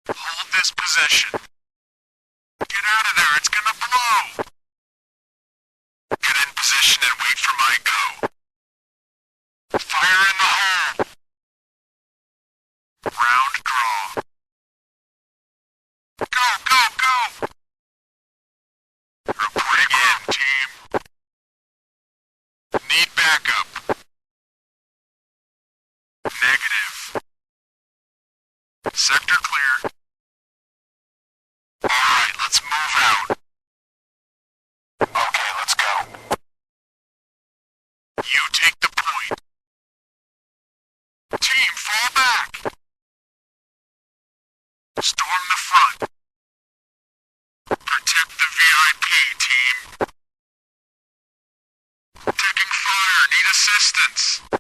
Hold this position. Get out of there, it's gonna blow! Get in position and wait for my go. Fire in the hole! Round draw. Go, go, go! Reporting in, team. Need backup. Negative. Sector clear. Alright, let's move out. Okay, let's go. You take the point. Team, fall back! Storm the front. Protect the VIP, team. Taking fire, need assistance.